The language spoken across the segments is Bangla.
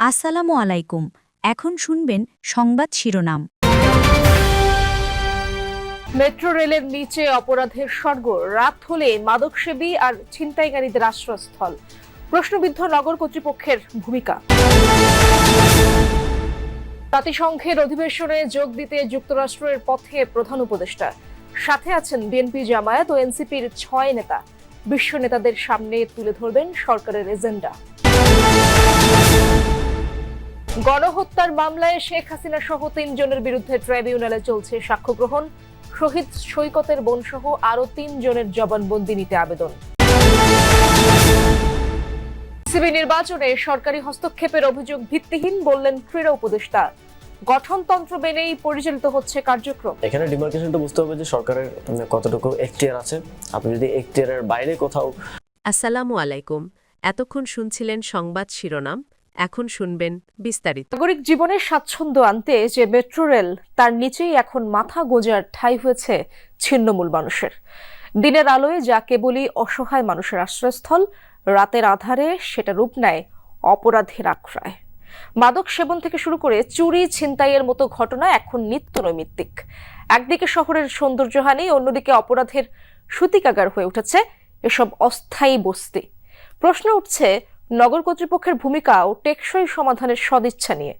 আসসালামু আলাইকুম। এখন শুনবেন সংবাদ শিরোনাম। মেট্রো রেলের নিচে অপরাধের স্বর্গ, রাত হলে মাদকসেবী আর ছিনতাইকারীদের আশ্রয়স্থল। প্রশ্নবিদ্ধ নগর কর্তৃপক্ষের ভূমিকা। জাতিসংঘের অধিবেশনে যোগ দিতে যুক্তরাষ্ট্রের পথে প্রধান উপদেষ্টা। সাথে আছেন বিএনপি, জামায়াত ও এনসিপির 6 নেতা। বিশ্ব নেতাদের সামনে তুলে ধরবেন সরকারের এজেন্ডা। গণহত্যার মামলায় শেখ হাসিনা সহ 3 জনের বিরুদ্ধে ট্রাইব্যুনালে চলছে সাক্ষ্য গ্রহণ। শহীদ সৈকতের বোনসহ আরো 3 জনের জবানবন্দি নিতে আবেদন। সিবি নির্বাচনে সরকারি হস্তক্ষেপের অভিযোগ ভিত্তিহীন বললেন ক্রীড়া উপদেষ্টা। গঠনতন্ত্র মেনেই পরিচালিত হচ্ছে কার্যক্রম। এখানে ডিমার্কেশনটা বুঝতে হবে যে সরকারের কতটুকু এখতিয়ার আছে। আপনি যদি এখতিয়ারের বাইরে কোথাও। আসসালামু আলাইকুম। এতক্ষণ শুনছিলেন সংবাদ শিরোনাম, এখন শুনবেন বিস্তারিত। নাগরিক জীবনের স্বাচ্ছন্দ্য আনতে যে মেট্রো রেল, তার নিচেই এখন মাথা গোঁজার ঠাঁই হয়েছে ছিন্নমূল মানুষের। দিনের আলোয় যা কেবলই অসহায় মানুষের আশ্রয়স্থল, রাতের আধারে সেটা রূপ নেয় অপরাধের আখড়ায়। মাদক সেবন থেকে শুরু করে চুরি, ছিনতাইয়ের মতো ঘটনা এখন নিত্য নৈমিত্তিক। একদিকে শহরের সৌন্দর্যহানি, অন্যদিকে অপরাধের সূতিকাগার হয়ে উঠেছে এসব অস্থায়ী বস্তি। প্রশ্ন উঠছে নগর কর্তৃপক্ষের ভূমিকা ও টেকসই সমাধানের সদিচ্ছা নিয়ে।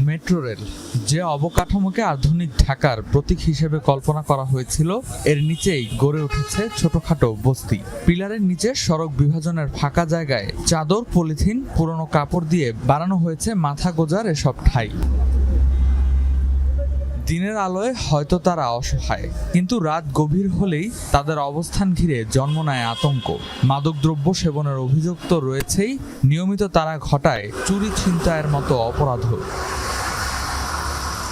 মেট্রো রেল যে অবকাঠামোকে আধুনিক ঢাকার প্রতীক হিসেবে কল্পনা করা হয়েছিল, এর নিচেই গড়ে উঠেছে ছোটখাটো বস্তি। পিলারের নিচে সড়ক বিভাজনের ফাঁকা জায়গায় চাদর, পলিথিন, পুরনো কাপড় দিয়ে বানানো হয়েছে মাথা গোজার এসব ঠাঁই। দিনের আলোয় হয়তো তারা অসহায়, কিন্তু রাত গভীর হলেই তাদের অবস্থান ঘিরে জন্ম নেয় আতঙ্ক। মাদকদ্রব্য সেবনের অভিযোগ তো রয়েছেই, নিয়মিত তারা ঘটায় চুরি, ছিনতাইয়ের মতো অপরাধও।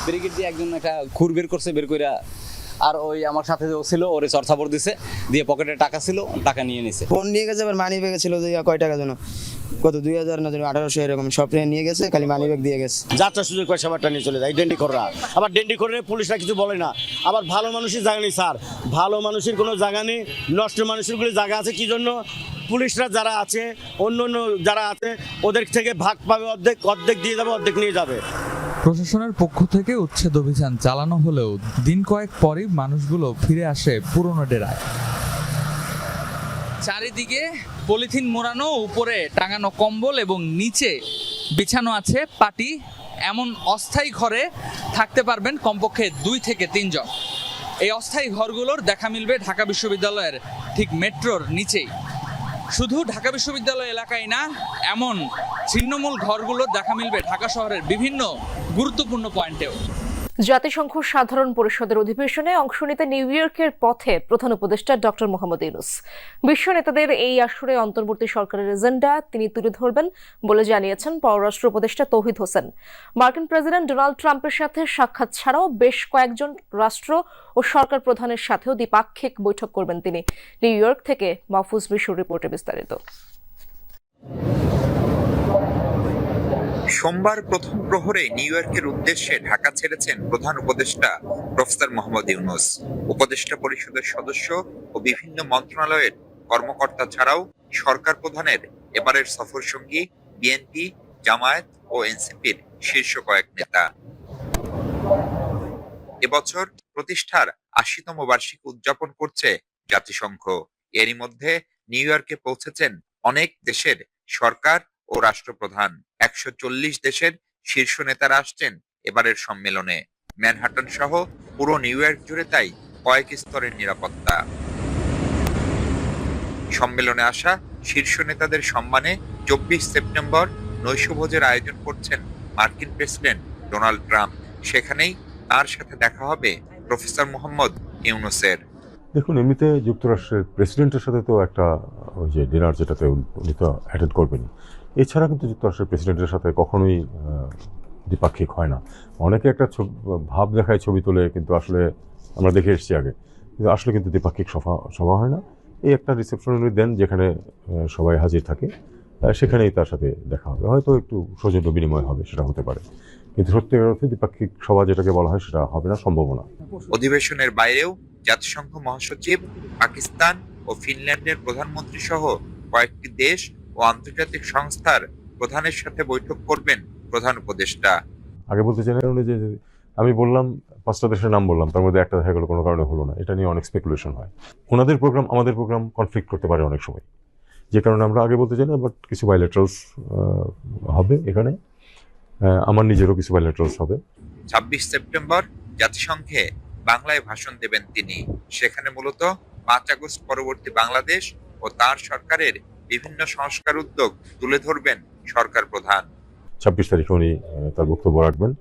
ব্রিগেড দিয়ে একজন একটা খুর বের করছে, বের কইরা আর ওই আমার সাথে যে ছিল ওরে চরছাপড় দিছে, দিয়ে পকেটে টাকা ছিল, টাকা নিয়ে নিছে। ফোন নিয়ে গেছে, আবার মানি ব্যাগে ছিল যে কয় টাকা যেন, কত 2000 না 1800 এরকম সব নিয়ে গেছে, খালি মানি ব্যাগ দিয়ে গেছে। যাত্রা সুযোগ করে সবারটা নিয়ে চলে যায় ডেন্ডি কররা। আবার ডেন্ডি করে পুলিশরা কিছু বলে না। আবার ভালো মানুষের জায়গা নেই স্যার, ভালো মানুষের কোনো জায়গা নেই, নষ্ট মানুষের গুলো জায়গা আছে। কি জন্য? পুলিশরা যারা আছে, অন্য অন্য যারা আছে, ওদের থেকে ভাগ পাবে, অর্ধেক অর্ধেক দিয়ে যাবে, অর্ধেক নিয়ে যাবে। প্রশাসনের পক্ষ থেকে উচ্ছেদ অভিযান চালানো হলেও দিন কয়েক পরই মানুষগুলো ফিরে আসে পুরনো ডেরায়। চারিদিকে পলিথিন মোড়ানো, উপরে টাঙানো কম্বল এবং নিচে বিছানো আছে পাটি। এমন অস্থায়ী ঘরে থাকতে পারবেন কমপক্ষে 2 থেকে 3 জন। এই অস্থায়ী ঘরগুলোর দেখা মিলবে ঢাকা বিশ্ববিদ্যালয়ের ঠিক মেট্রোর নিচেই। শুধু ঢাকা বিশ্ববিদ্যালয় এলাকায় না, এমন ছিন্নমূল ঘরগুলোর দেখা মিলবে ঢাকা শহরের বিভিন্ন গুরুত্বপূর্ণ পয়েন্টেও। জাতিসংঘ সাধারণ পরিষদের অধিবেশনে অংশ নিতে নিউ ইয়র্কের পথে প্রধান উপদেষ্টা ডক্টর মোহাম্মদ ইউনূস। বিশ্ব নেতাদের এই আসরে অন্তর্বর্তী সরকারের এজেন্ডা তিনি তুলে ধরবেন বলে জানিয়েছেন পররাষ্ট্র উপদেষ্টা তৌহিদ হোসেন। মার্কিন প্রেসিডেন্ট ডোনাল্ড ট্রাম্পের সাথে সাক্ষাৎ ছাড়াও বেশ কয়েকজন রাষ্ট্র ও সরকার প্রধানের সাথেও দ্বিপাক্ষিক বৈঠক করবেন তিনি। নিউ ইয়র্ক থেকে মাহফুজ বিশুর রিপোর্টে বিস্তারিত। সোমবার প্রথম প্রহরে নিউ ইয়র্কের উদ্দেশ্যে ঢাকা ছেড়েছেন প্রধান উপদেষ্টা প্রফেসর মোহাম্মদ ইউনূস। উপদেষ্টা পরিষদের সদস্য ও বিভিন্ন মন্ত্রণালয়ের কর্মকর্তা ছাড়াও সরকার প্রধানের এবারের সফর সঙ্গী বিএনপি, জামায়াত ও এনসিপির শীর্ষ কয়েক নেতা। এবছর প্রতিষ্ঠার ৮০তম বার্ষিকী উদযাপন করছে জাতিসংঘ। এরই মধ্যে নিউ ইয়র্কে পৌঁছেছেন অনেক দেশের সরকার ও রাষ্ট্রপ্রধান। ১৪০ দেশের শীর্ষ নেতারা আসছেন এবারের সম্মেলনে। ম্যানহাটন সহ পুরো নিউ ইয়র্ক জুড়ে তাই কয়েক স্তরের নিরাপত্তা। সম্মেলনে আসা শীর্ষ নেতাদের সম্মানে ২৪ সেপ্টেম্বর নৈশভোজের আয়োজন করছেন মার্কিন প্রেসিডেন্ট ডোনাল্ড ট্রাম্প। সেখানেই তার সাথে দেখা হবে প্রফেসর মোহাম্মদ ইউনূসের। দেখুন, এমনিতে যুক্তরাষ্ট্রের প্রেসিডেন্টের সাথে তো একটা ওই যে ডিনার, যেটাতে উনি তো অ্যাটেন্ড করবেনই। এছাড়া কিন্তু যুক্তরাষ্ট্রের প্রেসিডেন্টের সাথে কখনোই দ্বিপাক্ষিক হয় না। অনেকে একটা ভাব দেখায়, ছবি তোলে, কিন্তু আসলে আমরা দেখে এসেছি আগে, কিন্তু আসলে কিন্তু দ্বিপাক্ষিক সভা হয় না। এই একটা রিসেপশন উনি দেন যেখানে সবাই হাজির থাকে, সেখানেই তার সাথে দেখা হবে, হয়তো একটু সৌজন্য বিনিময় হবে, সেটা হতে পারে, কিন্তু সত্যিকার অর্থে দ্বিপাক্ষিক সভা যেটাকে বলা হয় সেটা হবে না, সম্ভাবনা। অধিবেশনের বাইরেও জাতিসংঘ মহাসচিব, পাকিস্তান ও ফিনল্যান্ডের প্রধানমন্ত্রী সহ কয়েকটি দেশ ও আন্তর্জাতিক সংস্থার প্রধানের সাথে বৈঠক করবেন প্রধান উপদেষ্টা। আগে বলতে চাই যে আমি বললাম 5টা দেশের নাম বললাম, তার মধ্যে একটা দেখা গেলো কোনো কারণে হলো না, এটা নিয়ে অনেক স্পেকুলেশন হয়। ওনাদের প্রোগ্রাম আমাদের প্রোগ্রাম কনফ্লিক্ট করতে পারে অনেক সময়, যে কারণে আমরা আগে বলতে চাই না, বাট কিছু বাইলেটারালস হবে এখানে, আমার নিজেরও কিছু বাইলেটারালস হবে। 26 সেপ্টেম্বর জাতিসংঘে বাংলায় ভাষণ দেবেন তিনি। সেখানে মূলত 5 আগস্ট পরবর্তী বাংলাদেশ ও তার সরকারের বিভিন্ন সংস্কার উদ্যোগ তুলে ধরবেন সরকার প্রধান। 26 তারিখে উনি তার বক্তব্য রাখবেন,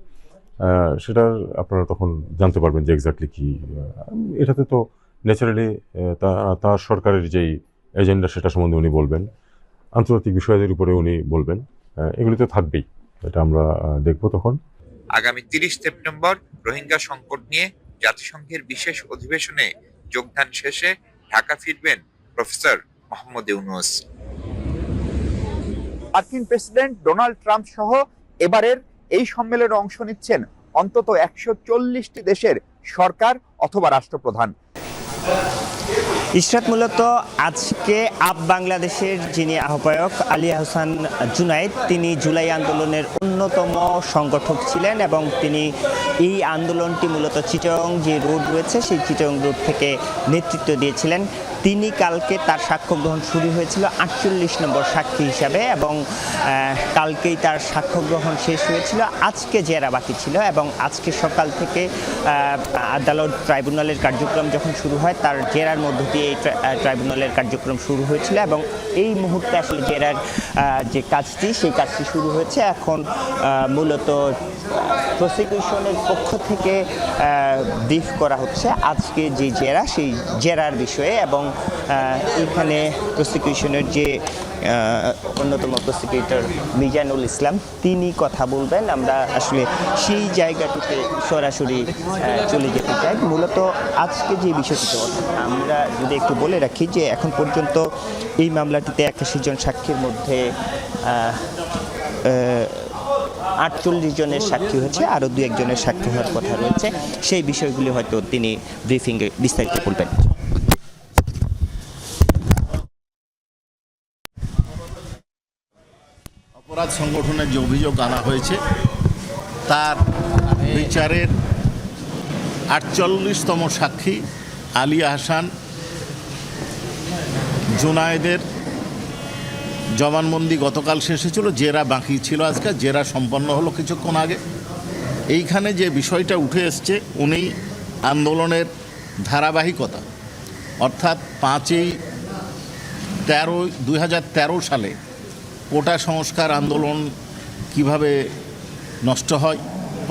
সেটা আপনারা তখন জানতে পারবেন যে এক্স্যাক্টলি কি। এটাতে তো ন্যাচারালি তার সরকারের যেই এজেন্ডা সেটা সম্বন্ধে উনি বলবেন, আন্তর্জাতিক বিষয়দের উপরে উনি বলবেন, এগুলি তো থাকবেই, এটা আমরা দেখব তখন। আগামী 30 সেপ্টেম্বর রোহিঙ্গা সংকট নিয়ে জাতিসংঘের বিশেষ অধিবেশনে যোগদান শেষে ঢাকা ফিরবেন প্রফেসর মোহাম্মদ ইউনূস। মার্কিন প্রেসিডেন্ট ডোনাল্ড ট্রাম্প সহ এবারের এই সম্মেলনে অংশ নিচ্ছেন অন্তত 140টি দেশের সরকার অথবা রাষ্ট্রপ্রধান। ইশরাত, মূলত আজকে আপ বাংলাদেশের যিনি আহ্বায়ক আলী আহসান জুনায়েদ, তিনি জুলাই আন্দোলনের অন্যতম সংগঠক ছিলেন এবং তিনি এই আন্দোলনটি মূলত চিটাগং যে রোড রয়েছে সেই চিটাগং রোড থেকে নেতৃত্ব দিয়েছিলেন। তিনি কালকে তার সাক্ষ্য গ্রহণ শুরু হয়েছিল 48 নম্বর সাক্ষী হিসাবে এবং কালকেই তার সাক্ষ্য গ্রহণ শেষ হয়েছিল। আজকে জেরা বাকি ছিল এবং আজকে সকাল থেকে আদালত ট্রাইব্যুনালের কার্যক্রম যখন শুরু হয় তার জেরার মধ্য দিয়ে এই ট্রাইব্যুনালের কার্যক্রম শুরু হয়েছিল এবং এই মুহূর্তে আসলে জেরার যে কাজটি সেই কাজটি শুরু হয়েছে। এখন মূলত প্রসিকিউশনের পক্ষ থেকে ব্রিফ করা হচ্ছে আজকে যে জেরা সেই জেরার বিষয়ে এবং এখানে প্রসিকিউশনের যে অন্যতম প্রসিকিউটর মিজানুল ইসলাম তিনি কথা বলবেন। আমরা আসলে সেই জায়গাটিতে সরাসরি চলে যেতে চাই। মূলত আজকে যে বিষয়টিতে আমরা যদি একটু বলে রাখি যে এখন পর্যন্ত এই মামলাটিতে 81 জন সাক্ষীর মধ্যে 48 জনের সাক্ষী হয়েছে, আরও 2-1 জনের সাক্ষী হওয়ার কথা রয়েছে। সেই বিষয়গুলি হয়তো তিনি ব্রিফিংয়ে বিস্তারিত বলবেন। অপরাধ সংগঠনের যে অভিযোগ আনা হয়েছে তার বিচারের 48তম সাক্ষী আলী আহসান জুনায়েদের জবানবন্দি গতকাল শেষ হয়েছিল, জেরা বাকি ছিল আজকে, জেরা সম্পন্ন হলো কিছুক্ষণ আগে। এইখানে যে বিষয়টা উঠে এসছে উনি আন্দোলনের ধারাবাহিকতা অর্থাৎ 5-13-2013 সালে কোটা সংস্কার আন্দোলন কিভাবে নষ্ট হয়,